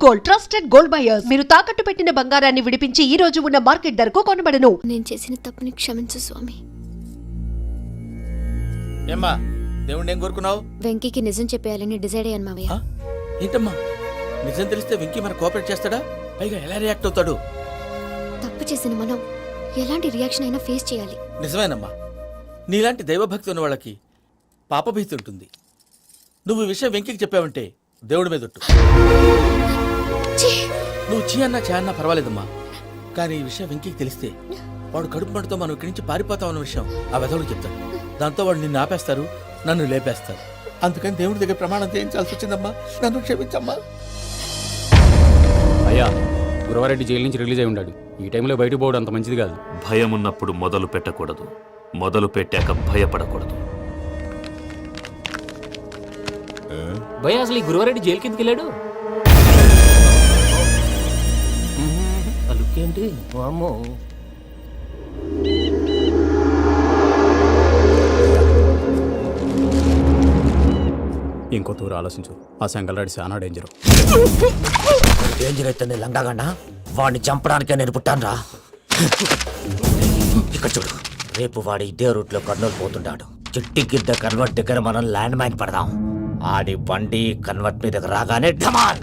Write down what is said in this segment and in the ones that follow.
Gold, trusted gold buyers. మీరు తాకట్టు పెట్టిన బంగారాన్ని విడిపించి ఈ రోజు ఉన్న మార్కెట్ ధరకు కొనబడను. నేను చేసిన తప్పుని క్షమించు స్వామి. ఏమ్మా దేవుణ్ణి ఏం కోరుకున్నావు? వెంకీకి నిజం చెప్పేయాలని డిసైడ్ అయ్యాను మావయ్య. ఏంటమ్మా నిజం తెలిస్తే వెంకీ మన కోఆపరేట్ చేస్తాడా? పైగా ఎలా రియాక్ట్ అవుతాడు? తప్పు చేసిన మనం ఎలాంటి రియాక్షన్ అయినా ఫేస్ చేయాలి. నిజమేనమ్మా, నీలాంటి దైవభక్తి ఉన్న వాళ్ళకి పాపభీతి ఉంటుంది. నువ్వు ఈ విషయం వెంకీకి చెప్పావంటే దేవుడి మీద ఒట్టు. నువ్వు చీ అన్నా చే అన్నా పర్వాలేదమ్మా, కానీ ఈ విషయం వెంకీకి తెలిస్తే వాడు కడుపు మంటతో మనం ఇక్కడి నుంచి పారిపోతాం అన్న విషయం ఆ వెధవుడికి చెప్తాడు. దాంతో వాడు నిన్ను ఆపేస్తారు, నన్ను లేపేస్తారు. అందుకని దేవుడి దగ్గర ప్రమాణం చేయించాల్సి వచ్చిందమ్మా, నన్ను క్షమించమ్మా. అయ్యా, గురవారెడ్డి జైలు నుంచి రిలీజ్ అయి ఉన్నాడు. ఈ టైంలో బయటకు పోవడం అంత మంచిది కాదు. భయం ఉన్నప్పుడు మొదలు పెట్టకూడదు, మొదలు పెట్టాక భయపడకూడదు. భయ అసలు ఈ గురవారెడ్డి జైలు కిందకి వెళ్ళాడు. అలుకేంటి అమ్మో. ఇంకో తూరు ఆలోచించు. ఆ సంగల్రాడి చాలా డేంజర్. డేంజర్ అయితే లంగాగన్నా వాడిని చంపడానికే నేను పుట్టానురా. ఇక్కడ చూడు, రేపు వాడు ఇదే రూట్ లో కర్నూలు పోతుంటాడు. చిట్టి గిద్ద కన్వర్ట్ దగ్గర మనం ల్యాండ్ మైన్ పడదాం. ఆడి బండి కన్వర్ట్ మీద రాగానే ఢమాన్.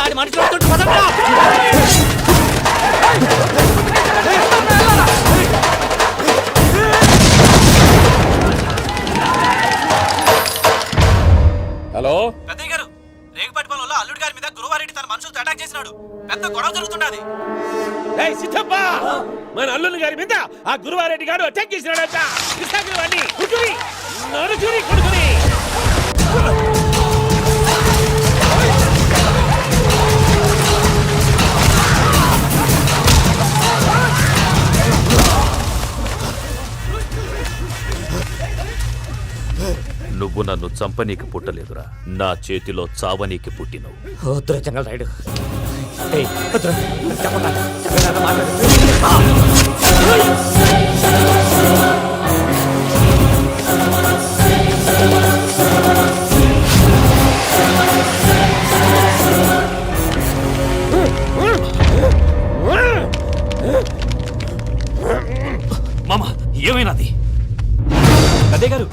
ఆడి మనిషి వస్తుంటే పదండ్రా. హలో పెద్దయ్య గారు, రేగుపాటి పొలంలో అల్లుడి గారి మీద గురువారెడ్డి తన మనుషులతో అటాక్ చేసినాడు. పెద్ద గొడవ జరుగుతున్నది. మన అల్లుడి గారి మీద ఆ గురువారెడ్డి గారు అటాక్ చేసినాడట. కొడుకుని నువ్వు నన్ను చంపనీకి పుట్టలేదురా, నా చేతిలో చావనీకి పుట్టినవు. వద్దురా జంగల్ రైడ్. మామ ఏమైనాది? పెద్దయ్య గారు,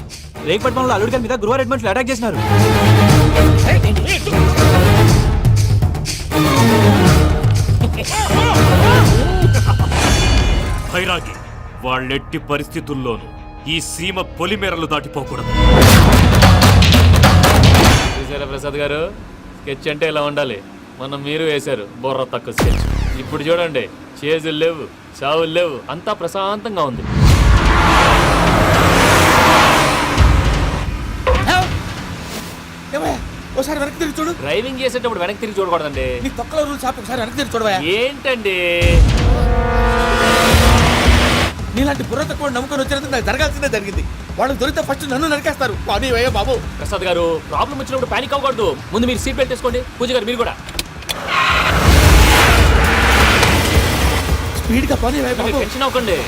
రేగుపాటి పొలంలో అల్లుడి గారి మీద గురువారెడ్డి మనుషులు అటాక్ చేసినారు. భైరాగి, వాళ్ళెట్టి పరిస్థితుల్లోనూ ఈ సీమ పొలిమేరలు దాటిపోకూడదు. చూసారా ప్రసాద్ గారు, స్కెచ్ అంటే ఇలా ఉండాలి. మనం మీరు వేశారు బొర్ర తక్కువ స్కెచ్. ఇప్పుడు చూడండి, చేజులు లేవు, చావులు లేవు, అంతా ప్రశాంతంగా ఉంది. ఒకసారి వెనక్కి తిరిగి చూడు. డ్రైవింగ్ చేసేటప్పుడు వెనక్కి తిరిగి చూడకూడదండి. నీ తొక్కలో రూల్స్ ఆపి ఒకసారి వెనక్కి తిరిగి చూడవా. ఏంటండి నీలాంటి బుర్ర తక్కువ నమ్ముకొని వచ్చినందుకు నాకు జరగాల్సిందే జరిగింది. వాళ్ళకి దొరికితే ఫస్ట్ నన్ను నరికేస్తారు. పానీ వయ్యా బాబు. ప్రసాద్ గారు, ప్రాబ్లం వచ్చినప్పుడు పానిక్ అవ్వకూడదు. ముందు మీరు సీట్ బెల్ట్ వేసుకోండి. పూజ గారు మీరు కూడా స్పీడ్గా పానీ వయ్యా బాబు. టెన్షన్ అవ్వకండి.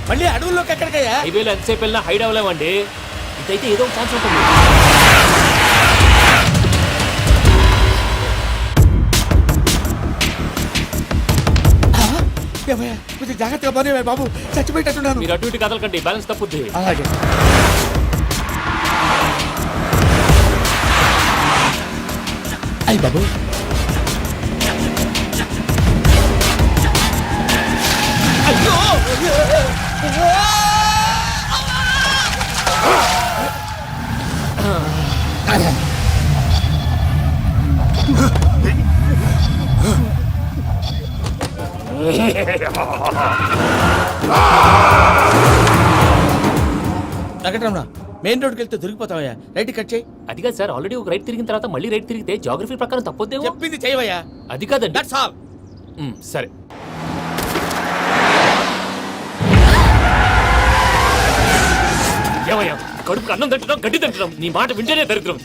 మళ్ళీ అడవుల్లోకి ఎక్కడికయ్యా? హైవేలో ఎంతసేపు వెళ్ళినా హైడ్ అవ్వలేమండి. ఇదైతే ఏదో ఛాన్స్ ఉంటుంది. కొంచెం జాగ్రత్తగా పని బాబు, చచ్చిపోయేటట్టున్నాను. మీరు అటు ఇటు కదలకండి, బ్యాలెన్స్ తప్పుద్ది. అలాగే. అయ్యి బాబు, అయ్యో వెంకటరమణ, మెయిన్ రోడ్కి వెళ్తే దొరికిపోతావయ్యా. రైట్ కట్ చేయి. అది కాదు సార్, ఆల్రెడీ ఒక రైట్ తిరిగిన తర్వాత మళ్ళీ రైట్ తిరిగితే జాగ్రఫీ ప్రకారం తప్పొద్దేమో. చెప్పింది చేయవయ్యా. అది కాదండి. That's all. సరే. ఏమయ్యా, కడుపుకు అన్నం తింటున్నాం, గడ్డి తింటున్నాం, నీ మాట వింటేనే దరిద్రం.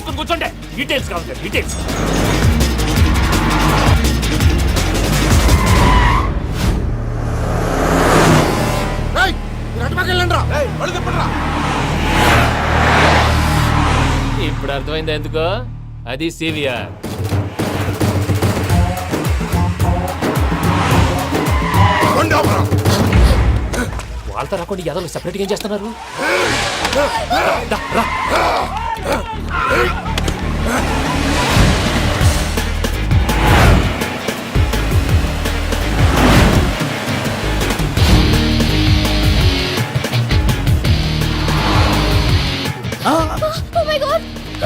మూసుకొని కూర్చోండి. డీటెయిల్స్ కావాలి, డీటెయిల్స్. ఇప్పుడు అర్థమైంది ఎందుకో. అది సివిఆర్. వాళ్ళతో రాకుండా యాదవ్ సెపరేట్గా ఏం చేస్తున్నారు? రా, రా.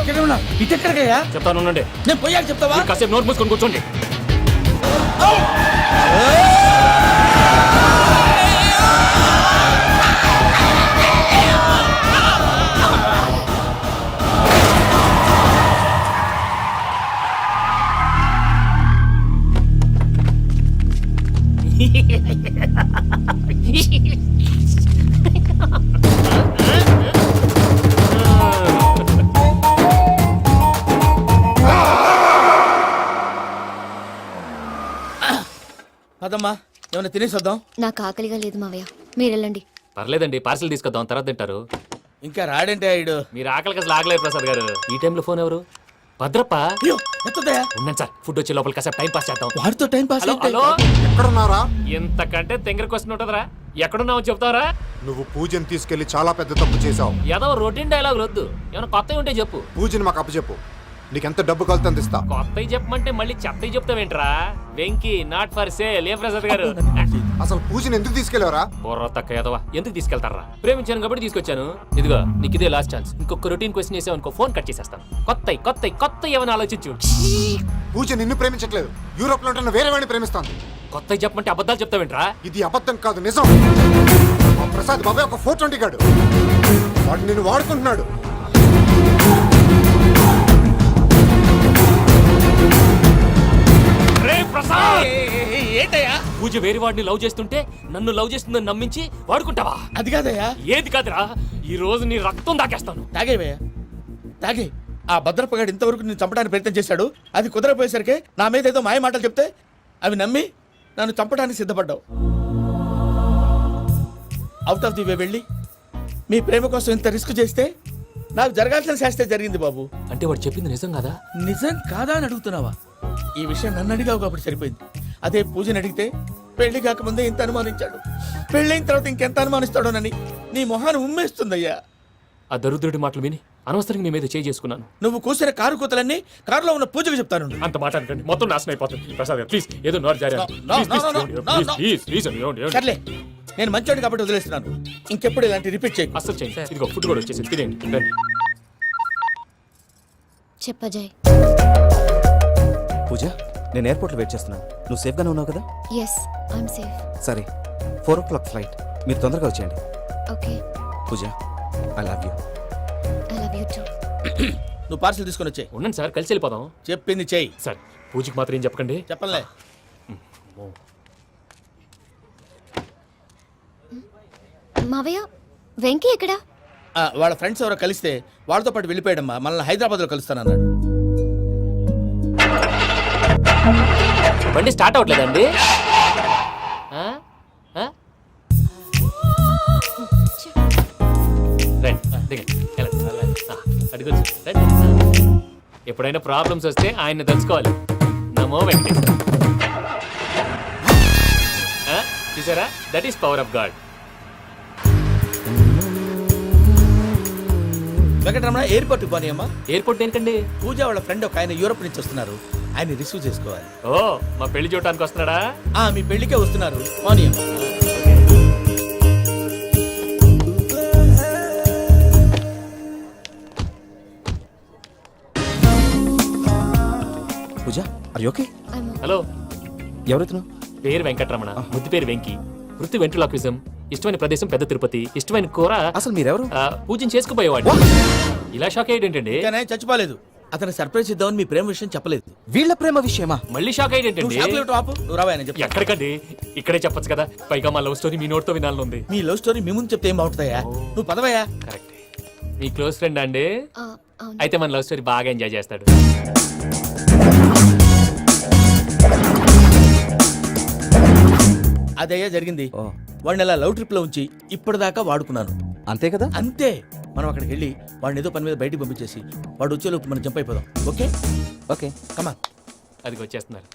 ఎక్కడ ఉన్నా ఇటు ఎక్కడికయ్యా? చెప్తాను ఉండండి. నేను పోయాక చెప్తావా? మీరు కాసేపు నోట్ మూసుకొని కూర్చోండి. అదమ్మా ఏమైనా తినేసి వద్దాం. నాకు ఆకలిగా లేదు మావయ్య, మీరు వెళ్ళండి. పర్లేదండి, పార్సిల్ తీసుకొద్దాం, తర్వాత తింటారు. ఇంకా రాడంటే ఆయుడు. మీరు ఆకలికి అసలు ఆగలేదు ప్రసాద్ గారు. ఈ టైంలో ఫోన్ ఎవరు? భద్రప్ప. అయ్యో ఎత్తదయ్యా. ఉన్నాను సార్, ఫుడ్ వచ్చే లోపల కాసేపు టైం పాస్ చేద్దాం. వాడితో టైం పాస్ హలో అయితే హలో, ఎక్కడున్నారా? ఇంతకంటే తెంగర క్వశ్చన్ ఉంటుందిరా. ఎక్కడున్నావు చెప్తావరా? నువ్వు పూజని తీసుకెళ్లి చాలా పెద్ద తప్పు చేశావు. ఏదో రొటీన్ డైలాగ్ వద్దు, ఏమైనా కొత్తవి ఉంటే చెప్పు. పూజని మాకు అప్పచెప్పు, నీకెంత డబ్బు కలితే అంత ఇస్తా. కొత్తవి చెప్పమంటే మళ్ళీ చెత్తవి చెప్తావేంట్రా? Venky not for sale. ఏ ప్రసాద్ గారు? అసలు పూజని ఎందుకు తీసుకెళ్లేవరా? బుర్ర తక్క ఏదవా, ఎందుకు తీసుకెళ్తారా? ప్రేమించాను కాబట్టి తీసుకొచ్చాను. ఇదిగో నీకు ఇదే లాస్ట్ ఛాన్స్. ఇంకొక రొటీన్ క్వశ్చన్ చేసావు అనుకో, ఫోన్ కట్ చేసేస్తాను. కొత్త ఏమైనా ఆలోచించు. పూజ నిన్ను ప్రేమించట్లేదు, యూరోప్ లో ఉంటున్న వేరే వాడిని ప్రేమిస్తాంది. కొత్తవి చెప్పమంటే అబద్ధాలు చెప్తావేంట్రా? ఇది అబద్ధం కాదు, నిజం. మా ప్రసాద్ బాబాయ్ ఒక 420 గాడు, వాడు నిన్ను వాడుకుంటున్నాడు. ఏంటయ్యా? పూజ వేరే వాడిని లవ్ చేస్తుంటే నన్ను లవ్ చేస్తుందని నమ్మించి వాడుకుంటావా? అది కాదయ్యా. ఏది కాదురా, ఈ రోజు నీ రక్తం దాకేస్తాను. తాగేవయ్యా తాగే. ఆ భద్రపగాడు ఇంతవరకు నేను చంపడానికి ప్రయత్నం చేశాడు. అది కుదరపోయేసరికి నా మీద ఏదో మాయ మాటలు చెప్తే అవి నమ్మి నన్ను చంపడానికి సిద్ధపడ్డావు. అవుట్ ఆఫ్ ది వే వెళ్ళి మీ ప్రేమ కోసం ఇంత రిస్క్ చేస్తే నాకు జరగాల్సిన శాస్త్రే జరిగింది బాబు. అంటే వాడు చెప్పింది నిజం కదా? నిజం కాదా అని అడుగుతున్నావా? ఈ విషయం నన్ను అడిగావు కాబట్టి సరిపోయింది. అదే పూజని అడిగితే పెళ్లి కాకముందే ఇంత అనుమానించాడు, పెళ్ళైన తర్వాత ఇంకెంత అనుమానిస్తాడోనని నీ మొహాన్ని ఉమ్మేస్తుందయ్యా. ఆ దరిద్రుడి మాటలు విని అనవసరంగా నీ మీద చేయి చేసుకున్నాను. నువ్వు కూసిన కారు కూతలన్నీ కారులో ఉన్న పూజకు చెప్తాను. అంత మాట అనకండి, మొత్తం నాశనం అయిపోతుంది. ప్రసాద్ గారు ప్లీజ్, ఏదో నోరు జారీ. సర్లే, నేను మంచోడి కాబట్టి వదిలేస్తున్నాను. ఇంకెప్పుడు ఇలాంటి రిపీట్ చేయకు. అస్సలు చేయండి. ఇదిగో ఫుడ్ కూడా వచ్చేసి తినేయండి. రండి. చెప్పజాయ్. పూజ, నేను ఎయిర్పోర్ట్లో వెయిట్ చేస్తున్నాను. నువ్వు సేఫ్గానే ఉన్నావు కదా? Yes, I'm safe. సరే, 4 o'clock ఫ్లైట్. మీరు తొందరగా వచ్చేయండి. Okay. Pooja, I love you. I love you too. నువ్వు పార్సల్ తీసుకొని వచ్చాయి. ఉండండి సార్, కలిసి వెళ్ళిపోదాం. చెప్పింది చెయ్యి. సార్ పూజకి మాత్రం ఏం చెప్పకండి. చెప్పలే. మావయ్య, వెంకీ ఎక్కడా? వాళ్ళ ఫ్రెండ్స్ ఎవరో కలిస్తే వాళ్ళతో పాటు వెళ్ళిపోయాడమ్మా. మనల్ని హైదరాబాద్లో కలుస్తానన్నాడు. బండి స్టార్ట్ అవ్వట్లేదండి. ఎప్పుడైనా ప్రాబ్లమ్స్ వస్తే ఆయన్ని తెలుసుకోవాలి. నమో వెంకటేశ్వర. చూసారా, that is power of God. Venkataramana airport పోనీ అమ్మా. ఎయిర్పోర్ట్ దేనికండి? పూజ వాళ్ళ ఫ్రెండ్ ఒక ఆయన యూరోప్ నుంచి వస్తున్నారు, ఆయన రిసీవ్ చేసుకోవాలి. ఓ, మా పెళ్లి చూడటానికి వస్తున్నాడా? మీ పెళ్లికే వస్తున్నారు. పోనీ అమ్మా. పూజ, ఆర్ యు ఓకే? హలో, ఎవరైతును? పేరు వెంకటరమణ, ముద్దు పేరు వెంకీ, వృత్తి వెంట్రులాక్విజం, ఇష్టమైన ప్రదేశం పెద్ద తిరుపతి, ఇష్టమైన కూర. అసలు మీరెవరు? పూజను చేసుకుపోయేవాడు. ఇలా షాక్ అయ్యేటండి. కానీ చచ్చిపోలేదు. అతను సర్ప్రైజ్ ఇద్దామని మీ ప్రేమ విషయం చెప్పలేదు. వీళ్ళ ప్రేమ విషయమా? మళ్ళీ షాక్ అయ్యేటండి. నువ్వు రావా అని చెప్పి. ఎక్కడికండి, ఇక్కడే చెప్పొచ్చు కదా. పైగా మా లవ్ స్టోరీ మీ నోట్తో వినాలనుంది. మీ లవ్ స్టోరీ మీ ముందు చెప్తే ఏం బాగుంటుందయ్యా? నువ్వు పదవయ్యా. కరెక్ట్. మీ క్లోజ్ ఫ్రెండ్ అండి? అవును. అయితే మన లవ్ స్టోరీ బాగా ఎంజాయ్ చేస్తాడు. అదయ్యా జరిగింది. ఓ వాడిని అలా లవ్ ట్రిప్ లో ఉంచి ఇప్పటిదాకా వాడుకున్నాను. అంతే కదా. అంతే. మనం అక్కడికి వెళ్ళి వాడిని ఏదో పని మీద బయటికి పంపించేసి వాడు వచ్చేలోపు మనం జంప్ అయిపోదాం. ఓకే ఓకే కమా. అది వచ్చేస్తున్నారు.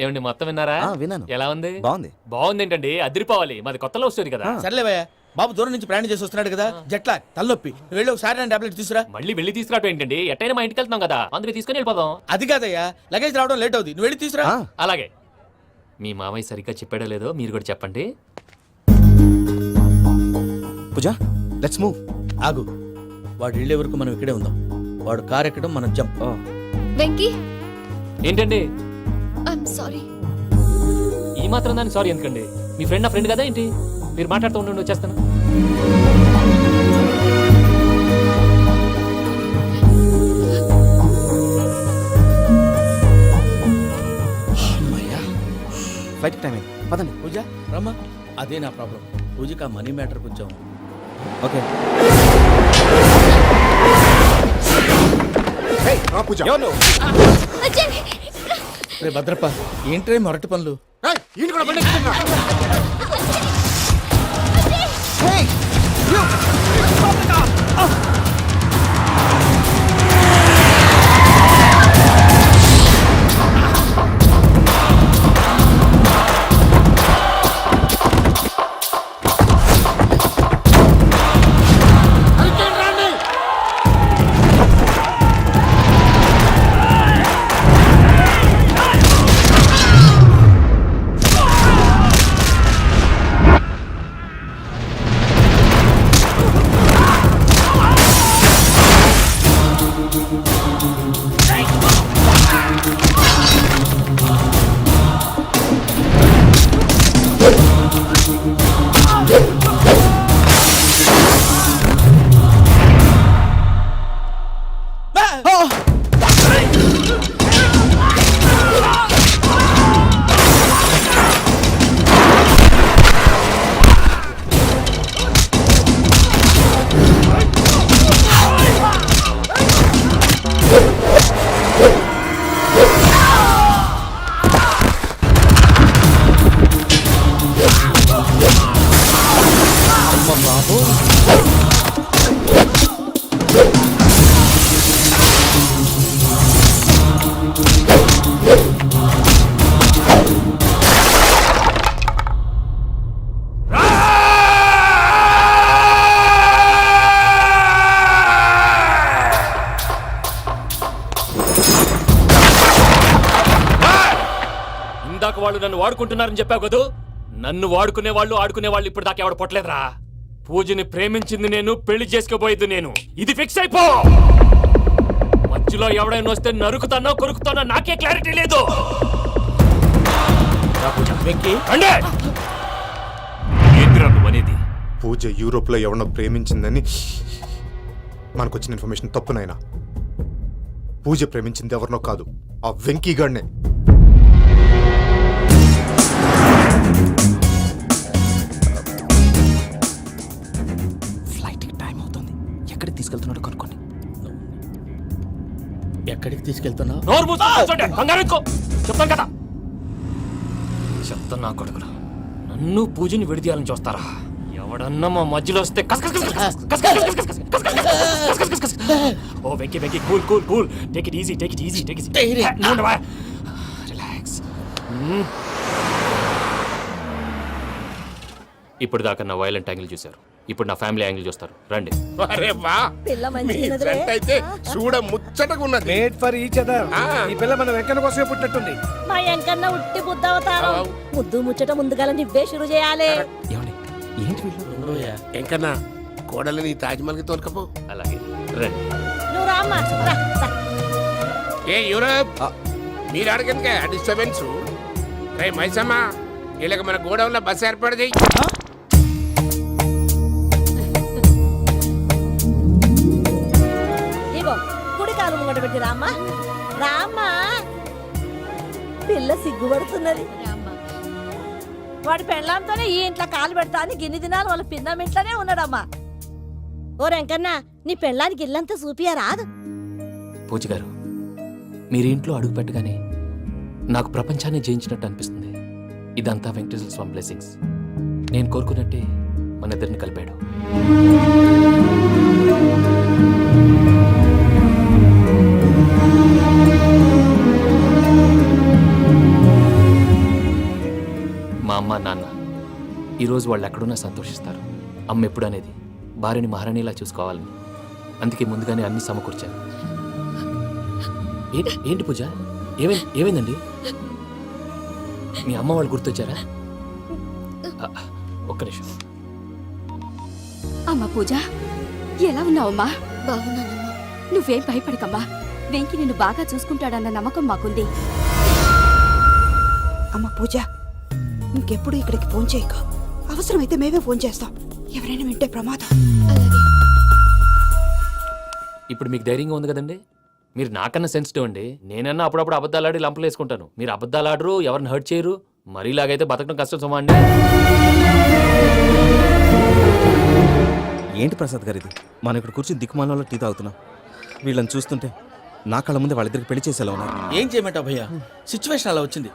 ఏమండి మొత్తం విన్నారా? విన్నాను. ఎలా ఉంది? బాగుంది. బాగుంది ఏంటండి, అదిరిపోవాలి. మాది కొత్త లవ్ స్టోరీ కదా. సర్లేవయ్యా, బాబు దూరం నుంచి ప్రయాణం చేసి వస్తున్నాడు కదా, జట్లా తలనొప్పి. నువ్వు వెళ్ళి ఒకసారి టాబ్లెట్ తీసుకురా. మళ్ళీ వెళ్ళి తీసుకురావటం ఏంటండి? ఎట్టైనా మా ఇంటికి వెళ్తున్నాం కదా, అందుకే తీసుకొని వెళ్ళిపోదాం. అది కాదయ్యా, లగేజ్ రావడం లేట్ అవుతుంది. నువ్వు వెళ్ళి తీసుకురా. అలాగే. మీ మామయ్య సరిగ్గా చెప్పాడో లేదో మీరు కూడా చెప్పండి. పూజ లెట్స్ మూవ్. ఆగు, వాడు వెళ్ళే వరకు మనం ఇక్కడే ఉందాం. వాడు కార్ ఎక్కడం, మనం జంప్. వెంకీ ఏంటండి ఐఎమ్ సారీ. ఈ మాత్రం దానికి సారీ ఎందుకండి? మీ ఫ్రెండ్ నా ఫ్రెండ్ కదా ఏంటి? మీరు మాట్లాడుతూ ఉండండి, వచ్చేస్తాను. ఫ్లైట్ టైం అయింది, పదండి. పూజ రమ్మా. అదే నా ప్రాబ్లం. పూజకి ఆ మనీ మ్యాటర్ కొంచెం. ఓకే. పూజ రే భద్రప్ప, ఏంట్రే మొరటి పనులు? ఏయ్, ఈయన కూడా బండి ఎక్కుతున్నా. ఇందాక వాళ్ళు నన్ను వాడుకుంటున్నారని చెప్పావు కదూ. నన్ను వాడుకునే వాళ్ళు ఆడుకునే వాళ్ళు ఇప్పుడు దాకా ఎవడు పొట్టలేదురా. పూజని ప్రేమించింది నేను, పెళ్లి చేసుకోబోయేది నేను. ఇది ఫిక్స్ అయిపో. మధ్యలో ఎవడైనా వస్తే నరుకుతానో కొరుకుతానో నాకే క్లారిటీ లేదు. అనేది పూజ యూరోప్ లో ఎవరినో ప్రేమించిందని మనకొచ్చిన ఇన్ఫర్మేషన్ తప్పునైనా. పూజ ప్రేమించింది ఎవరినో కాదు, ఆ వెంకీ గాడినే. ఫ్లైట్ టైం అవుతుంది. ఎక్కడికి తీసుకెళ్తున్నాడో కనుక్కోండి. ఎక్కడికి తీసుకెళ్తున్నావు? నోరు మూసుకో, బంగారం ఎక్కువ చెప్తాను కదా. చెప్తాను నా కొడుకులు, నన్ను పూజని విడిదీయాలని చూస్తారా? ఎవడన్నా మా మధ్యలో వస్తే ఓ Venky Venky, cool cool cool, take it easy, take it easy, take it easy, relax. ఇప్పుడు దాకా నా వైలెంట్ యాంగిల్ చూశారు, ఇప్పుడు నా ఫ్యామిలీ యాంగిల్ చూస్తారు. రండి. అరే వా, మీ జంట అయితే చూడ ముచ్చటగా ఉన్నది. Made for each other. ఈ పిల్ల మన వెంకన్న కోసమే పుట్టినట్టుంది. మా వెంకన్న ఉట్టి బుద్ధవతారం. ముద్దు ముచ్చట ముందుగా నువ్వే షురు చేయాలి. ఏమండి ఏంటి వీళ్ళు? ఎంకన్నా కోడలని తాజ్మహల్ కి తోలుకపో. అలాగే రండి. నువ్వు రామ్మా, రా, రా. ఏ యూరోప్, మీరు అడగనుక డిస్టర్బెన్స్. రే మైసమ్మ, వీళ్ళకి మన గోడౌన్లో బస్సు ఏర్పాటు చేయి. ఇగో కుడి కాలు ముంగట పెట్టి రామ్మా, రామ్మా. పిల్ల సిగ్గుపడుతున్నది. వాడి పెళ్ళాంతోనే ఈ ఇంట్లో కాలు పెడతా అని గిన్ని దినాలు వాళ్ళ పిన్నం ఇంట్లోనే ఉన్నాడమ్మా. ఓ వెంకన్న, నీ పెళ్ళానికి ఇల్లంతా చూపియా రాదు. పూజ గారు, మీరు ఇంట్లో అడుగు పెట్టగానే నాకు ప్రపంచాన్ని జయించినట్టు అనిపిస్తుంది. ఇదంతా వెంకటేశ్వర స్వామి బ్లెస్సింగ్స్. నేను కోరుకున్నట్టే మన ఇద్దరిని కలిపాడు. మా అమ్మ నాన్న ఈరోజు వాళ్ళు ఎక్కడున్నా సంతోషిస్తారు. అమ్మ ఎప్పుడు అనేది భార్యని మహారాణిలా చూసుకోవాలని. అందుకే ముందుగానే అన్ని సమకూర్చాను. ఏంటి పూజ, ఏమైందండి? మీ అమ్మ వాళ్ళు గుర్తొచ్చారా? ఒక్క నిమిషం. అమ్మ పూజ, ఎలా ఉన్నావమ్మా? బాగున్నానమ్మా. నువ్వేం భయపడకమ్మా. వెంకి నిన్ను బాగా చూసుకుంటాడన్న నమ్మకం మాకుంది. అమ్మ పూజ, ఇంకెప్పుడు ఇక్కడికి ఫోన్ చేయక. అవసరమైతే మేమే ఫోన్ చేస్తాం. ఎవరైనా వింటే ప్రమాదం. ఇప్పుడు మీకు ధైర్యంగా ఉంది కదండి. మీరు నాకన్నా సెన్సిటివ్ అండి. నేనన్నా అప్పుడప్పుడు అబద్ధాలాడి లంపలు వేసుకుంటాను. మీరు అబద్ధాలాడరు, ఎవరిని హర్ట్ చేయరు. మరి ఇలాగైతే బతకడం కష్టం సుమా అండి. ఏంటి ప్రసాద్ గారు ఇది? మనం ఇక్కడ కూర్చుని దిక్కుమాలలో టీ తాగుతున్నాం. వీళ్ళని చూస్తుంటే నా కళ్ళ ముందే వాళ్ళిద్దరికి పెళ్లి చేసేలా ఉన్నారు. ఏం చేయమంటావు భయ్యా, సిచ్యువేషన్ అలా వచ్చింది.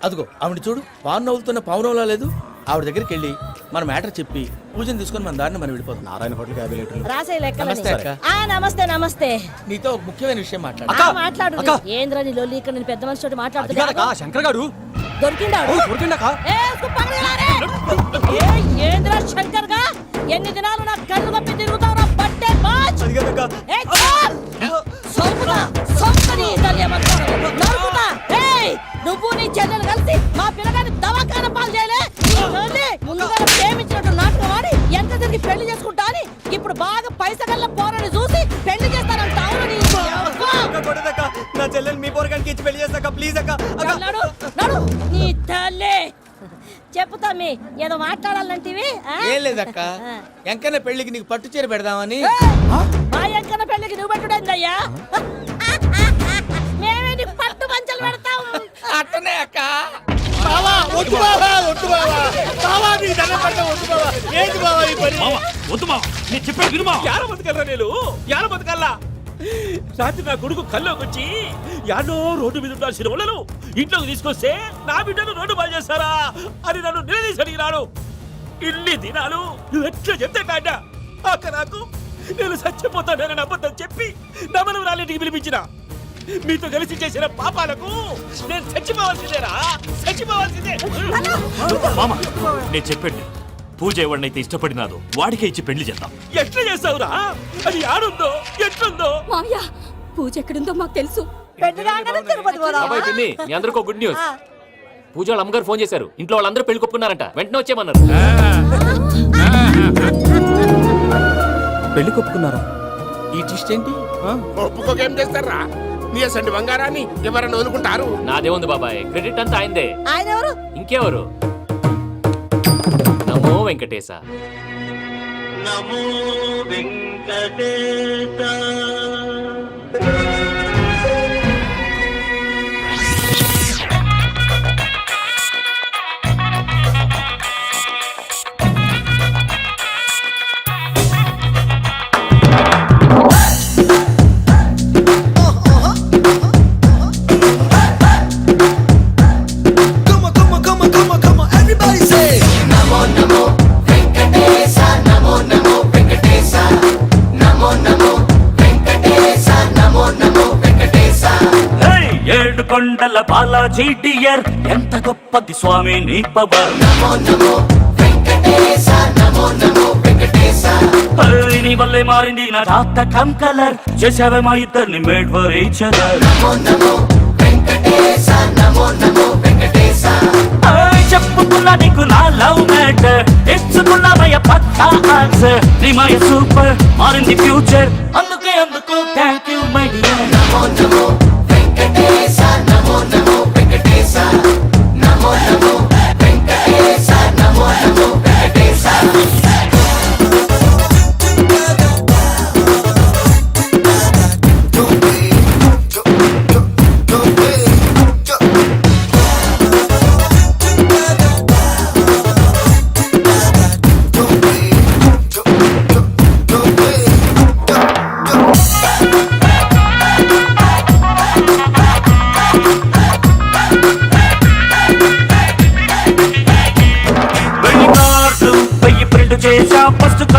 అదిగో ఆవిడ చూడు, పావు నవ్వులుతున్న పావునవ్వులా లేదు. ఆవిడ దగ్గరికి వెళ్ళి మన మ్యాటర్ చెప్పి పూజను తీసుకొని మన దారిని మనం వెళ్ళిపోతాం. నారాయణ హోటల్ 50 లీటర్లు. రాసే నమస్తే అక్క. నమస్తే నమస్తే. నీతో ఒక ముఖ్యమైన విషయం మాట్లాడు. మాట్లాడు. ఏంద్రా నీ లొల్లి? ఇక్కడ నేను పెద్ద మనిషితో మాట్లాడుతున్నా. శంకర్ గారు దొరికిందాడు. ఏంద్రా శంకర్ గా? ఎన్ని దినాలు నా కళ్ళు కప్పి తిరుగుతావు? పట్టే బాచ్. నువ్వు నీ చెల్లెలు కలిసి మా పిల్లగాని దవాఖాన పాలు చేయలే. ముందుగా ప్రేమించినట్టు నాటకం ఆడి ఎంత తిరిగి పెళ్లి చేసుకుంటా అని ఇప్పుడు బాగా పైసగల్ల పోరని చూసి పెళ్లి చేస్తానంట. నా చెల్లెలు మీ పోరగానికి ఇచ్చి పెళ్లి చేస్తాక ప్లీజ్ అక్క. నడు నీ తల్లి. చెప్పుతా మీ ఏదో మాట్లాడాలంటివి. ఏం లేదక్క, ఎంకన్న పెళ్లికి నీకు పట్టు చీర పెడదామని. మా ఎంకన్న పెళ్లికి నువ్వు పెట్టుడేందయ్యా? మేమే నీకు పట్టు పంచలు పెడతాం. అట్టనే అక్క. రాత్రి నా కొడుకు కల్లోకి వచ్చి యాడో రోడ్డు మీద ఉండాల్సిన వాళ్ళను ఇంట్లోకి తీసుకొస్తే నా బిడ్డను రోడ్డు బాగా చేస్తారా అని నన్ను నిలదీసి అడిగినాడు. ఇన్ని దినాలు నువ్వు ఎట్లా చెప్తే కాట అక్క నాకు నేను చచ్చిపోతానని అబద్ధం చెప్పి నమ్మను రాలేటికి పిలిపించిన. మీతో కలిసి చేసిన పాపాలకు నేను చచ్చిపోవాల్సిందేరా, చచ్చిపోవాల్సిందే. మామ నేను చెప్పండి, పూజ ఎవరినైతే ఇష్టపడినాదో వాడికే ఇచ్చి పెళ్లి చేద్దాం. ఎట్లా చేస్తావురా? అది ఆడుందో ఎట్లుందో. మామయ్య, పూజ ఎక్కడుందో మాకు తెలుసు. బాబాయ్ పిన్ని, మీ అందరికీ గుడ్ న్యూస్. పూజ వాళ్ళ అమ్మగారు ఫోన్ చేశారు. ఇంట్లో వాళ్ళందరూ పెళ్లి కొప్పుకున్నారంట. వెంటనే వచ్చేయమన్నారు. పెళ్లి కొప్పుకున్నారా? ఈ ట్విస్ట్ ఏంటి? ఒప్పుకోకేం చేస్తారా? నీ అసంటి బంగారాన్ని ఎవరైనా వదులుకుంటారు? నాదేముంది బాబాయ్, క్రెడిట్ అంతా ఆయనదే. ఆయన ఎవరు? ఇంకెవరు? నమో వెంకటేశ. నమో వెంకటేశ. కొండల బాలాజీ డియర్, ఎంత గొప్పది స్వామి నీ పవర్. నీ వల్లే మారింది నా జాతకం కలర్. చేసావే మా ఇద్దరిని మేడ్ ఫర్ ఈచ్ అదర్. చెప్పుకున్నా నీకు నా లవ్ మ్యాటర్, ఇచ్చుకున్నావయ్య పక్కా ఆన్సర్. నీ మై సూపర్, మారింది ఫ్యూచర్. అందుకే thank you my dear. Namo Namo Venkatesha, Namo Namo Venkatesha, Namo Namo Venkatesha, Namo Namo Venkatesha.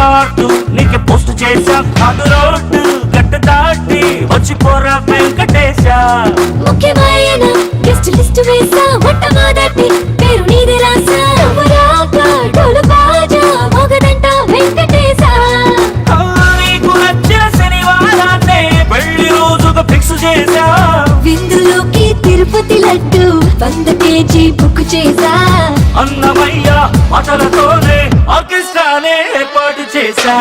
Card నీకు పోస్ట్ చేశా కాదు రోడ్డు గట్టు దాటి వచ్చి పోరా వెంకటేశ. ముఖ్యమైన గెస్ట్ లిస్ట్ వేసా మొట్టమొదటి పేరు నీది రాసా రాక డోలు బాజా మోగదంట వెంకటేశ. నీకు నచ్చిన శనివారాన్నే పెళ్లి రోజుగా ఫిక్స్ చేశా. విందులోకి తిరుపతి లడ్డు 100 కేజీ బుక్ చేసా. అన్నమయ్య మాటలతోనే ఆర్కెస్ట్రానే ఏర్పాటు చేశా.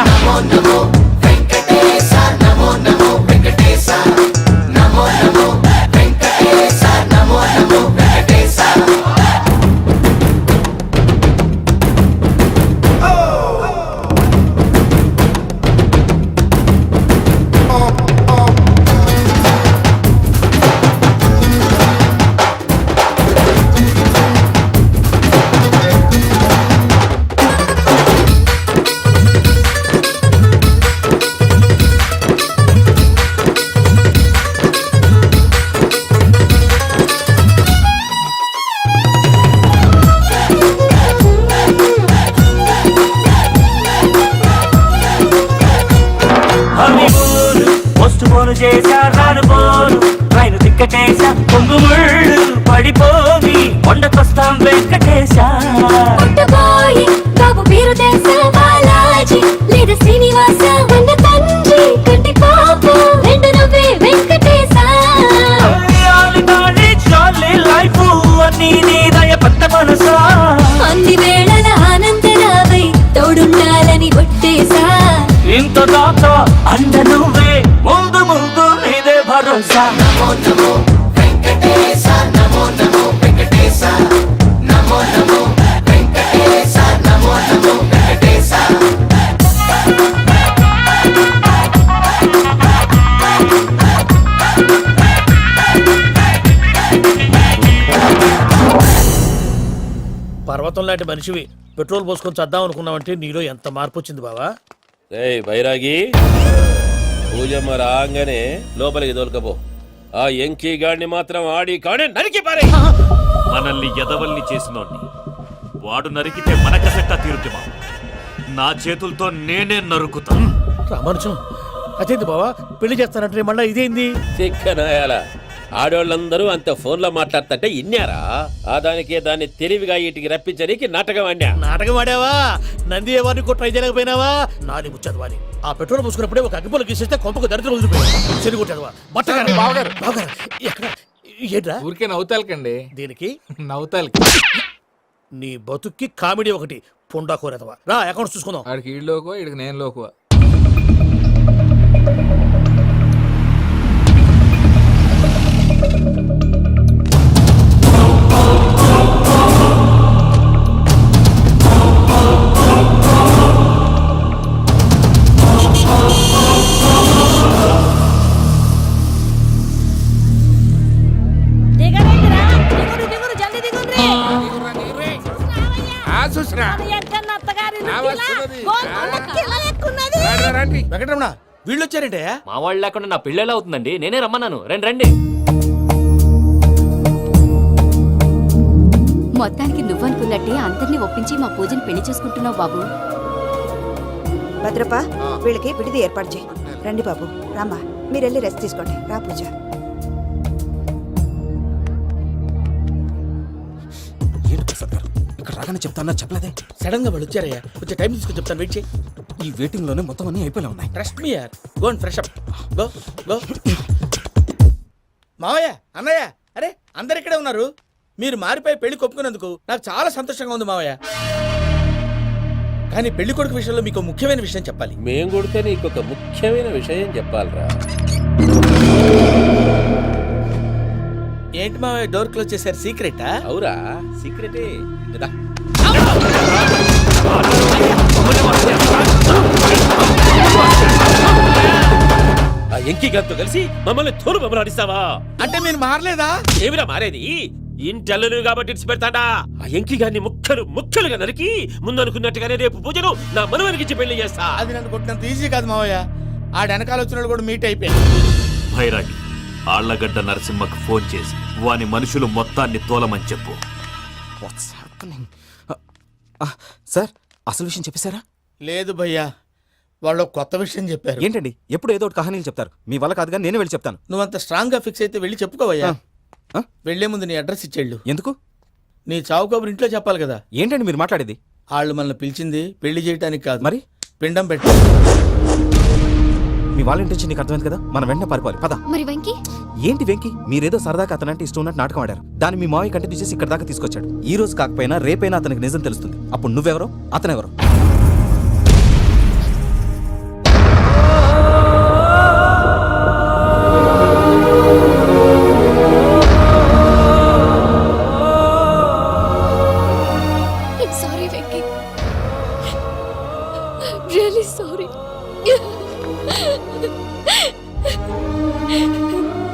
హనీమూన్ పోస్ట్ పోను చేశా రాను పోను ట్రైన్ తిక్కటేశా కొంగుముళ్ళు పడిపోవి కొండకొస్తాం వెంకటేశ. పుట్టబోయి బాబు పేరు తెసా బాలాజీ లేదా శ్రీనివాస అన్న తండ్రి కంటి పాప రెండు నువ్వే వెంకటేశ. లైఫ్ అన్ని నీదయ పెద్ద మనసా. అన్ని వేళల ఆనందరావై తోడుండాలని ఒట్టేశా. ఇంత దాకా అండ నువ్వే ముందు ముందు నీదే భరోసా. పర్వతం లాంటి మనిషివి పెట్రోల్ పోసుకొని చద్దాం అనుకున్నావంటే నీలో ఎంత మార్పు వచ్చింది బావా. ఏయ్ బైరాగి, పూజమ్మ రాగానే లోపలికి దొరకపో. ఆ ఎంకీ గాడిని మాత్రం ఆడి కానీ నరికి పారే. మనల్ని ఎదవల్ని చేసినోడ్ని వాడు నరికితే మన కసెట్టా తీరుతుమా? నా చేతులతో నేనే నరుకుతా. రామానుజం అదేంది బావా పెళ్లి చేస్తానంటే మళ్ళీ ఇదేంది? చిక్కనాయాల ఆడోళ్ళందరూ అంత ఫోన్లో మాట్లాడుతుంటే ఇన్నారా? ఆ దానికే దాన్ని తెలివిగా ఇటుకి రప్పించడానికి నాటకం ఆడా. నాటకం ఆడావా? నంది ఎవరిని కూడా ట్రై చేయలేకపోయినావా? నాది ముచ్చదు వాని. ఆ పెట్రోల్ పోసుకున్నప్పుడే ఒక అగ్గిపోలు గీసేస్తే కొంపకు దరిద్రం వదిలిపోయాడు. చెరుగుంటాడువా బట్టగారు బావగారు బావగారు ఎక్కడ ఏంట్రా? ఊరికే నవ్వుతాలకండి. దీనికి నవ్వుతాలకి నీ బతుక్కి కామెడీ ఒకటి పుండా కోరేదవా. రా అకౌంట్స్ చూసుకుందాం. ఆడికి ఈళ్ళోకో ఇడికి నేను లోకువ. దిగరేంద్రా, దిగురు దిగురు జల్దీ దిగుర్రి. చూసినా ఎంకన్న అత్తగారి ఆ వస్తున్నది. రండి. వెంకటరమణ వీళ్ళు వచ్చారంటే మా వాళ్ళు లేకుండా నా పెళ్ళెలా అవుతుందండి? నేనే రమ్మన్నాను. రండి రండి. మొత్తానికి నువ్వనుకున్నట్టే అందరినీ ఒప్పించి మా పూజని పెళ్లి చేసుకుంటున్నావు బాబు. భద్రప్ప వీళ్ళకి విడిది ఏర్పాటు చేయి. రండి బాబు రామ్మా మీరు వెళ్ళి రెస్ట్ తీసుకోండి. రా పూజ. ఏంటి ప్రసాద్ గారు ఇక్కడ రాగానే చెప్తానా చెప్పలేదే? సడన్ గా వాళ్ళు వచ్చారయ్యా, కొంచెం టైం తీసుకొని చెప్తాను, వెయిట్ చేయి. ఈ వెయిటింగ్ లోనే మొత్తం అన్ని అయిపోయినా ఉన్నాయి. ట్రస్ట్ మీ యార్, go and fresh up. Go go. మావయ్య, అన్నయ్య, అరే అందరు ఇక్కడే ఉన్నారు. మీరు మారిపోయి పెళ్లి కొప్పుకున్నందుకు నాకు చాలా సంతోషంగా ఉంది మావయ్య. కానీ పెళ్లి కొడుకు విషయంలో మీకు ముఖ్యమైన విషయం చెప్పాలి. మేం కొడితే నీకు ఒక ముఖ్యమైన విషయం చెప్పాలిరా. ఏంటి మావయ్య డోర్ క్లోజ్ చేశారు? సీక్రెటా? అవురా, సీక్రెటే కదా. ఆ ఎంకి గారితో కలిసి మమ్మల్ని తోలు బొమ్మలాడిస్తావా? అంటే మీరు మారలేదా? ఏమిరా మారేది? ఇంటల్లును కాబట్టి ఇడిచి పెడతాడా? ఆ ఎంకి గారిని ముక్కలు ముక్కలుగా నరికి ముందు అనుకున్నట్టుగానే రేపు పూజను నా మనవనికిచ్చి పెళ్లి చేస్తా. అది నన్ను కొట్టినంత ఈజీ కాదు మావయ్య. ఆ వెనకాల వచ్చిన కూడా మీట్ అయిపోయాను. భైరాగి, ఆళ్లగడ్డ నరసింహకు ఫోన్ చేసి వాని మనుషులు మొత్తాన్ని తోలమని చెప్పు. సార్ అసలు విషయం చెప్పేశారా? లేదు భయ్యా, వాళ్ళు ఒక కొత్త విషయం చెప్పారు. ఏంటండి ఎప్పుడు ఏదో ఒకటి కహానీలు చెప్తారు. మీ వల్ల కాదుగా నేనే వెళ్ళి చెప్తాను. నువ్వంత స్ట్రాంగ్ గా ఫిక్స్ అయితే వెళ్ళి చెప్పుకోవయ్యా. ఆ? వెళ్లే ముందు నీ అడ్రస్ ఇచ్చేళ్ళు. ఎందుకు? నీ చావు కబురు ఇంట్లో చెప్పాలి కదా. ఏంటండి మీరు మాట్లాడేది? వాళ్ళు మనల్ని పిలిచింది పెళ్లి చేయడానికి కాదు, మరి పిండం పెట్టి. మీ వాళ్ళ ఇంటి నీకు అర్థమైంది కదా, మనం వెంటనే పారిపోవాలి. పద. మరి వెంకీ ఏంటి వెంకి, మీరేదో సరదాగా అతనంటే ఇష్టం ఉన్నట్టు నాటకం ఆడారు. దాన్ని మీ మావయ్య కంటిన్యూ చేసి ఇక్కడ దాకా తీసుకొచ్చాడు. ఈ రోజు కాకపోయినా రేపైనా అతనికి నిజం తెలుస్తుంది. అప్పుడు నువ్వెవరో అతనెవరో. Sorry Venky, really sorry.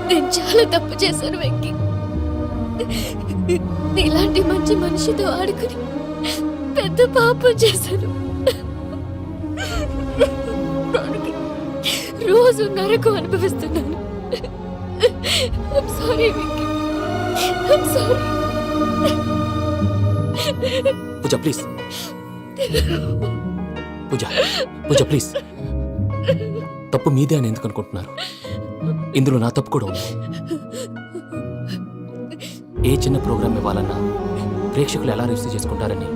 నేను చాలా తప్పు చేశాను వెంకీ. నీలాంటి మంచి మనిషితో ఆడుకుని పెద్ద పాపం చేశాను. దానికి రోజు నరకం అనుభవిస్తున్నాను. I'm sorry Venky, I'm sorry. Pooja please, Pooja Pooja please. తప్పు మీదే అని ఎందుకు అనుకుంటున్నారు? ఇందులో నా తప్పు కూడా ఉంది. ఏ చిన్న ప్రోగ్రామ్ ఇవ్వాలన్నా ప్రేక్షకులు ఎలా రిసీవ్ చేసుకుంటారని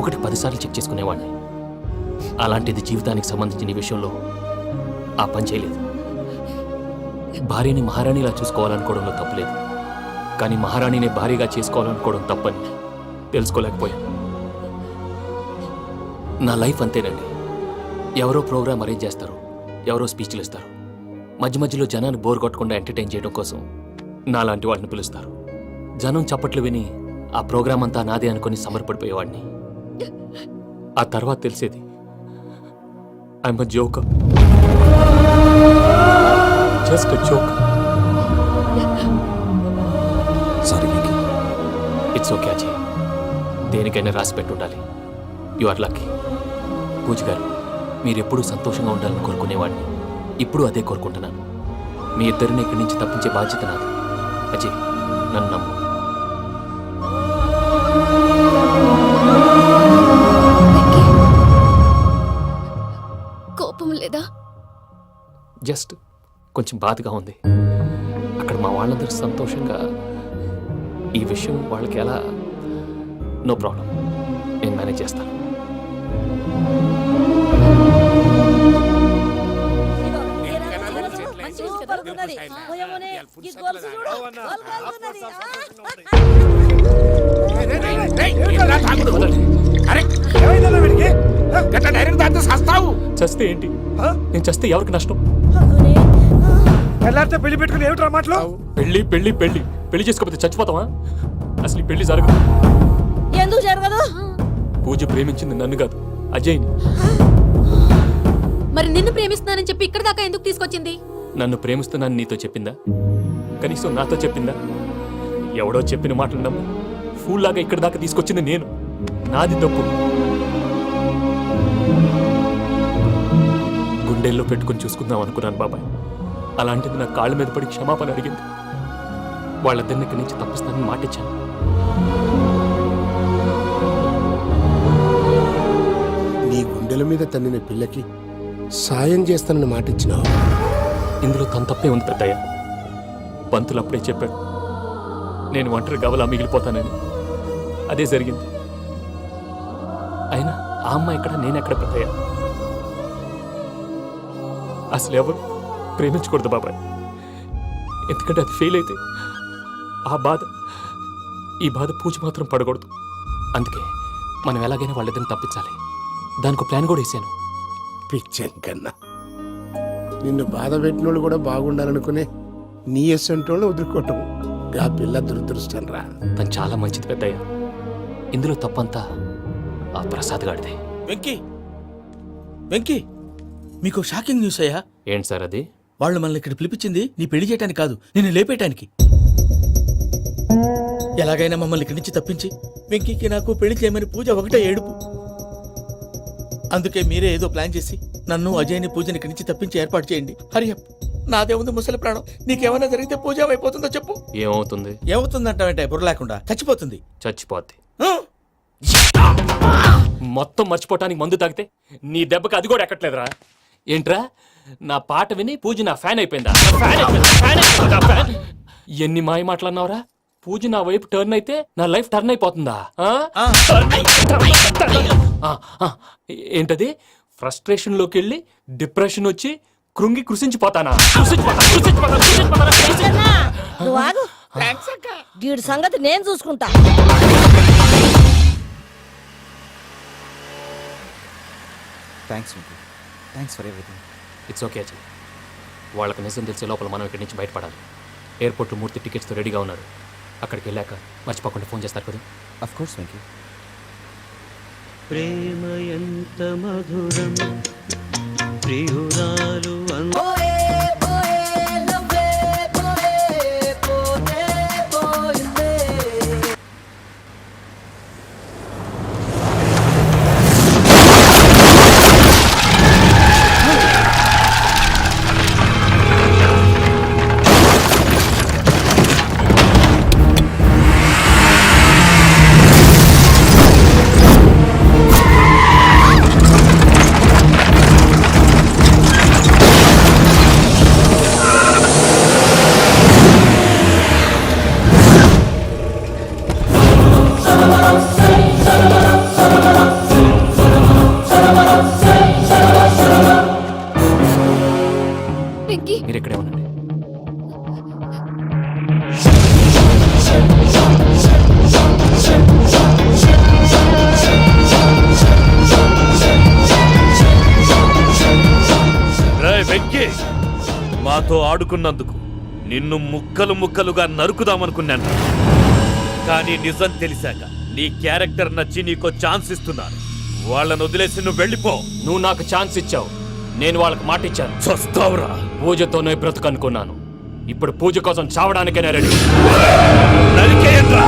1-10 సార్లు చెక్ చేసుకునేవాడిని. అలాంటిది జీవితానికి సంబంధించిన ఈ విషయంలో ఆ పని చేయలేదు. భార్యని మహారాణిలా చూసుకోవాలనుకోవడంలో తప్పులేదు, కానీ మహారాణిని భార్యగా చేసుకోవాలనుకోవడం తప్పని తెలుసుకోలేకపోయాను. నా లైఫ్ అంతేనండి. ఎవరో ప్రోగ్రామ్ అరేంజ్ చేస్తారు, ఎవరో స్పీచ్లు ఇస్తారు. మధ్య మధ్యలో జనాన్ని బోర్ కొట్టకుండా ఎంటర్టైన్ చేయడం కోసం నాలాంటి వాళ్ళని పిలుస్తారు. జనం చప్పట్లు విని ఆ ప్రోగ్రామ్ అంతా నాదే అనుకుని సమర్పడిపోయేవాడిని. ఆ తర్వాత తెలిసేది I'm a joker, just a joker. Sorry Venky. It's okay Ajay, దేనికైనా రాసి పెట్టుండాలి. You are lucky. Pooja garu, మీరెప్పుడూ సంతోషంగా ఉండాలని కోరుకునేవాడిని. ఇప్పుడు అదే కోరుకుంటున్నాను. మీ ఇద్దరిని ఇక్కడి నుంచి తప్పించే బాధ్యత నాది. అజయ్, నన్ను నమ్ము. కోపం లేదా? జస్ట్ కొంచెం బాధగా ఉంది. అక్కడ మా వాళ్ళందరూ సంతోషంగా, ఈ విషయం వాళ్ళకి ఎలా? నో ప్రాబ్లం, నేను మేనేజ్ చేస్తాను. సూపర్ ఉన్నది. ఓయమ్మనే, ఈ గొలుసు చూడు. గొలుసు ఉన్నది. చస్తే ఏంటి? నేను చస్తే ఎవరికి నష్టం? పెళ్లి పెట్టుకుని ఏమిట్రా మాటలు? పెళ్లి పెళ్లి పెళ్లి పెళ్లి చేసుకోకపోతే చచ్చిపోతావా? అసలు ఈ పెళ్లి జరగదు. ఎందుకు జరగదు? పూజ ప్రేమించింది నన్ను కాదు, అజయ్ని. మరి నిన్ను ప్రేమిస్తున్నానని చెప్పి ఇక్కడ దాకా ఎందుకు తీసుకొచ్చింది? నన్ను ప్రేమిస్తున్నాను నీతో చెప్పిందా? కనీసం నాతో చెప్పిందా? ఎవడో చెప్పిన మాటలు నమ్ము ఫూల్ లాగా ఇక్కడ దాకా తీసుకొచ్చింది నేను. నాది తప్పు. గుండెల్లో పెట్టుకుని చూసుకుందాం అనుకున్నాను బాబాయ్. అలాంటిది నా కాళ్ళ మీద పడి క్షమాపణ అడిగింది. వాళ్ళిద్దరిని ఇక్కడి నుంచి తప్పిస్తానని మాటిచ్చాను. నీ గుండెల మీద తన్నిన పిల్లకి సాయం చేస్తానని మాటిచ్చినావు. ఇందులో తన తప్పే ఉంది పెద్దయ్య. పంతులు అప్పుడే చెప్పాడు నేను ఒంటరి గవలా మిగిలిపోతానని. అదే జరిగింది. అయినా ఆ అమ్మాయి ఎక్కడ, నేనెక్కడ పెద్దయ్య? అసలు ఎవరు ప్రేమించకూడదు బాబాయ్. ఎందుకంటే అది ఫెయిల్ అయితే ఈ బాధ పూజ మాత్రం పడకూడదు. అందుకే మనం ఎలాగైనా వాళ్ళిద్దరిని తప్పించాలి. దానికి ప్లాన్ కూడా వేసాను. పిచ్చన్ కన్నా నిన్ను బాధ పెట్టినోళ్ళు కూడా బాగుండాలనుకునే నీ ఎస్సంటోళ్ళు వదులుకోవటం ఆ పిల్ల దురదృష్టం రా. తను చాలా మంచిది పెద్దయ్య. ఇందులో తప్పంతా ఆ ప్రసాద్ గాడిదే. వెంకీ, వెంకీ, మీకు షాకింగ్ న్యూస్ అయ్యా. ఏంటి సార్ అది? వాళ్ళు మనల్ని ఇక్కడ పిలిపించింది నీ పెళ్లి చేయడానికి కాదు, నిన్ను లేపేయటానికి. ఎలాగైనా మమ్మల్ని ఇక్కడి నుంచి తప్పించి వెంకీకి నాకు పెళ్లి చేయమని పూజ ఒకటే ఏడుపు. అందుకే మీరే ఏదో ప్లాన్ చేసి నన్ను అజయ్ని పూజని ఇక్కడి నుంచి తప్పించి ఏర్పాటు చేయండి. హరియప్, నాదే ఉంది ముసలి ప్రాణం. నీకేమైనా జరిగితే పూజ అయిపోతుందో చెప్పు. ఏమవుతుంది? ఏమవుతుందంటే బుర్ర లేకుండా చచ్చిపోతుంది. చచ్చిపోద్ది. మొత్తం మర్చిపోవటానికి మందు తాగితే నీ దెబ్బకి అది కూడా ఎక్కట్లేదురా. ఏంట్రా నా పాట విని పూజ నా ఫ్యాన్ అయిపోయిందా? ఫ్యాన్ అయిపోయిందా? ఫ్యాన్ అయిపోయిందా? ఫ్యాన్? ఎన్ని మాయ మాట్లాడినావురా? పూజ నా వైపు టర్న్ అయితే నా లైఫ్ టర్న్ అయిపోతుందా? ఏంటది? ఫ్రస్ట్రేషన్ లోకి వెళ్ళి డిప్రెషన్ వచ్చి కృంగి కృషించిపోతానా? నువ్వు ఆగు. వీడి సంగతి నేను చూసుకుంటా. Thanks thanks for everything. It's okay Ajay. వాళ్ళకి నిజం తెలిసే లోపల మనం ఇక్కడి నుంచి బయటపడాలి. ఎయిర్పోర్ట్లో మూర్తి టికెట్స్తో రెడీగా ఉన్నారు. అక్కడికి వెళ్ళాక మర్చిపోకుండా ఫోన్ చేస్తారు కదా. Of course Venky. ప్రేమ ఎంత మధురం ప్రియురాలు వెంకీ మీరు ఇక్కడే ఉండండి. వెంకీ, మాతో ఆడుకున్నందుకు నిన్ను ముక్కలు ముక్కలుగా నరుకుదామనుకున్నాను. కానీ నిజం తెలిసాక నీ క్యారెక్టర్ నచ్చి నీకో ఛాన్స్ ఇస్తున్నాను. వాళ్ళను వదిలేసి నువ్వు వెళ్ళిపో. నువ్వు నాకు ఛాన్స్ ఇచ్చావు, నేను వాళ్ళకి మాట ఇచ్చాను. చస్తావురా. పూజతోనే బ్రతుకనుకున్నాను. ఇప్పుడు పూజ కోసం చావడానికైనా రెడీ. నరికేయండ్రా.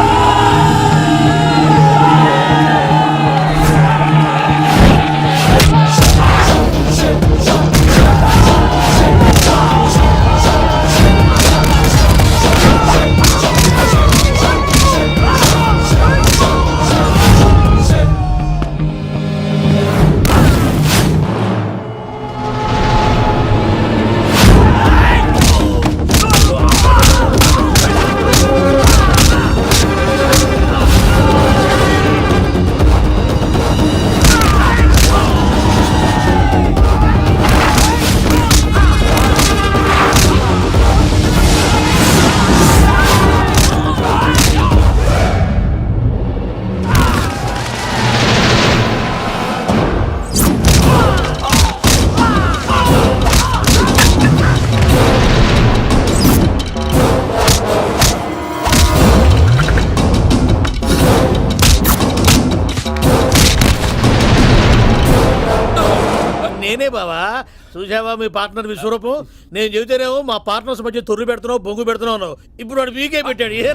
నేనే బావా. చూసావా మీ పార్ట్నర్ విశ్వరూపం? నేను చెబితేనేమో మా పార్ట్నర్స్ మధ్య తొర్రు పెడుతున్నావు, బొంగు పెడుతున్నావు. ఇప్పుడు వాడు వీకే పెట్టాడు. ఏ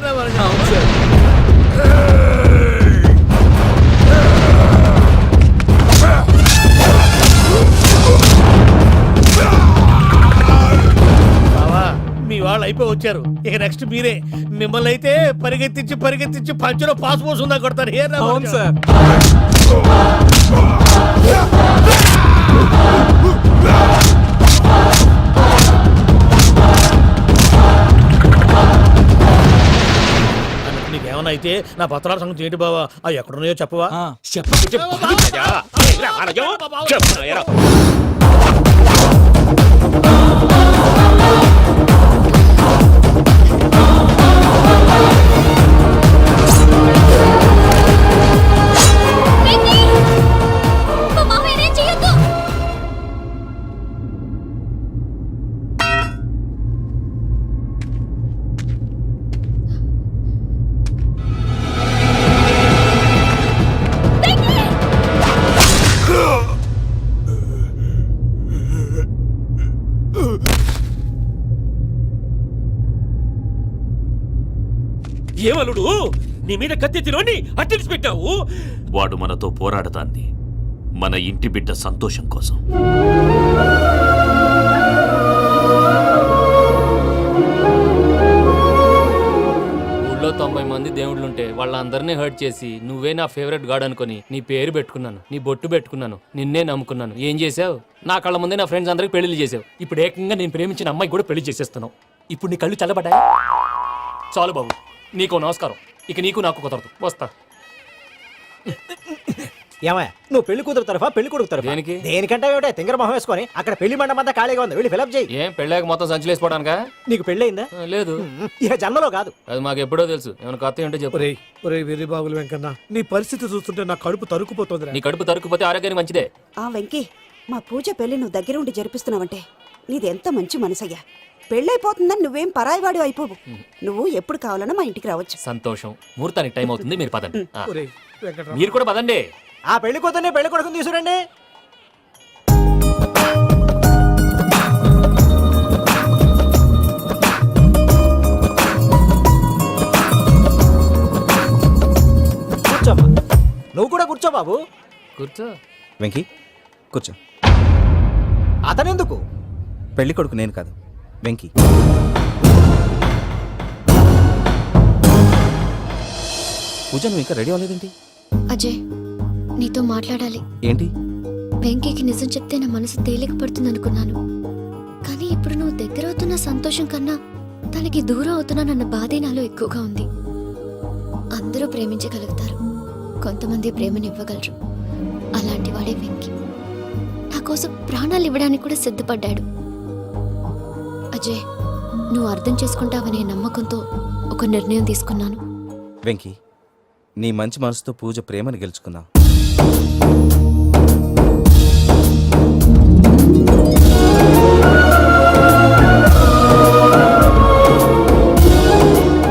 బావా, మీ వాళ్ళు అయిపోయి వచ్చారు. ఇక నెక్స్ట్ మీరే. మిమ్మల్ని అయితే పరిగెత్తించి పరిగెత్తించి పంచులో పాస్ పోసుందా కొడతారు. ఏ సార్. నీకేమన్నా అయితే నా పత్రాల సంగతి ఏంటి బావా? అవి ఎక్కడున్నాయో చెప్పవా? ఏమలుడు, నీ మీద కత్తెత్తిలోని అట్టడిసి పెట్టావు. వాడు మనతో పోరాడతాంది మన ఇంటి బిడ్డ సంతోషం కోసం. ఊళ్ళో 90 మంది దేవుళ్ళుంటే వాళ్ళందరినీ హర్ట్ చేసి నువ్వే నా ఫేవరెట్ గాడ్ అనుకొని నీ పేరు పెట్టుకున్నాను, నీ బొట్టు పెట్టుకున్నాను, నిన్నే నమ్ముకున్నాను. ఏం చేసావు? నా కళ్ళ ముందే నా ఫ్రెండ్స్ అందరికి పెళ్లి చేసావు. ఇప్పుడు ఏకంగా నేను ప్రేమించిన అమ్మాయి కూడా పెళ్లి చేసేస్తున్నావు. ఇప్పుడు నీ కళ్ళు చల్లబడ్డాయి. చాలు బాబు, నీకు నమస్కారం. ఇక నీకు నాకు కుదరదు. వస్తా. ఏమయ్య నువ్వు పెళ్లి కూతురు తరఫా పెళ్లి కొడుకు తరఫా? దేనికి? దేనికంటే ఏమిటో తింగర మొహం వేసుకొని అక్కడ పెళ్లి మండపం అంతా ఖాళీగా ఉంది, వెళ్ళి ఫిలప్ చేయి. ఏం పెళ్ళాక మొత్తం సంచలేసిపోవడానికా? నీకు పెళ్ళయిందా? లేదు. ఇక జన్మలో కాదు. అది మాకు ఎప్పుడో తెలుసు. ఏమైనా కొత్త ఏంటో చెప్పు. వెర్రి బాబులు వెంకన్న, నీ పరిస్థితి చూస్తుంటే నా కడుపు తరుక్కుపోతుంది. నీ కడుపు తరుక్కుపోతే ఆరోగ్యానికి మంచిదే. ఆ వెంకీ, మా పూజ పెళ్లి నువ్వు దగ్గరుండి జరిపిస్తున్నావంటే నీది ఎంత మంచి మనసయ్యా. పెళ్ళైపోతుందని నువ్వేం పరాయివాడు అయిపోవు. నువ్వు ఎప్పుడు కావాలన్నా మా ఇంటికి రావచ్చు. సంతోషం. ముహూర్తానికి టైం అవుతుంది, మీరు పదండి. ఆ. ఒరేయ్ వెంకట్రావు, మీరు కూడా పదండి. ఆ పెళ్లి కూతుర్ని పెళ్లి కొడుకుని తీసుకురండి. కూర్చోమ్మా. నువ్వు కూడా కూర్చో బాబు. కూర్చో. వెంకీ కూర్చో. అతనెందుకు? పెళ్లి కొడుకు నేను కాదు, వెంకీ. పూజ నువ్వు ఇంకా రెడీ అవ్వలేదేంటి? అజయ్, నీతో మాట్లాడాలి. ఏంటి? వెంకీకి నిజం చెప్తే నా మనసు తేలిక పడుతుంది అనుకున్నాను. కానీ ఇప్పుడు నువ్వు దగ్గర అవుతున్న సంతోషం కన్నా తనకి దూరం అవుతున్నానన్న బాధే నాలో ఎక్కువగా ఉంది. అందరూ ప్రేమించగలుగుతారు, కొంతమంది ప్రేమనివ్వగలరు. అలాంటి వాడే వెంకీ. నా కోసం ప్రాణాలు ఇవ్వడానికి కూడా సిద్ధపడ్డాడు. అజయ్, నువ్వు అర్థం చేసుకుంటావనే నమ్మకంతో ఒక నిర్ణయం తీసుకున్నాను. వెంకీ, నీ మంచి మనసుతో పూజ ప్రేమను గెలుచుకున్నావు.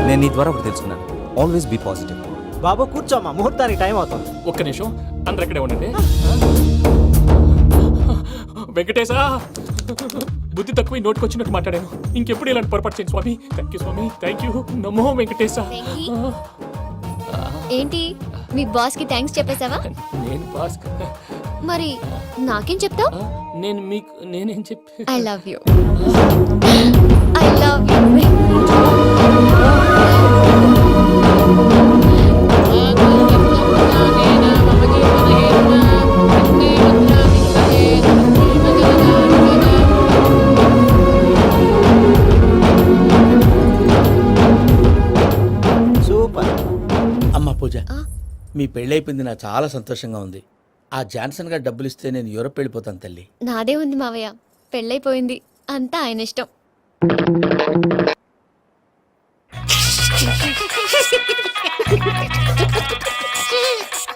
నేను నీ ద్వారా ఒకటి తెలుసుకున్నాను. Always be positive. బాబు కూర్చోమ్మా, ముహూర్తానికి టైం అవుతుంది. ఒక్క నిమిషం, అందరు ఇక్కడే ఉండండి. వెంకటేశా, బుద్ధి తక్కువ నోటుకొచ్చినట్టు మాట్లాడాను. ఇంకెప్పుడు ఇలాంటి పొరపాటు చేయండి స్వామి. థ్యాంక్ యూ స్వామి, థ్యాంక్ యూ. నమో వెంకటేశా. ఏంటి, మీ బాస్ కి థ్యాంక్స్ చెప్పేశావా? నేను బాస్. మరి నాకేం చెప్తావు? నేను మీకు నేనేం చెప్పి. I love you. I love you. Super. అమ్మ పూజ, మీ పెళ్ళైపోయింది, నాకు చాలా సంతోషంగా ఉంది. ఆ జాన్సన్ గారు డబ్బులు ఇస్తే నేను యూరప్ వెళ్ళిపోతాను తల్లి. నాదే ఉంది మావయ్య, పెళ్ళైపోయింది, అంతా ఆయన ఇష్టం.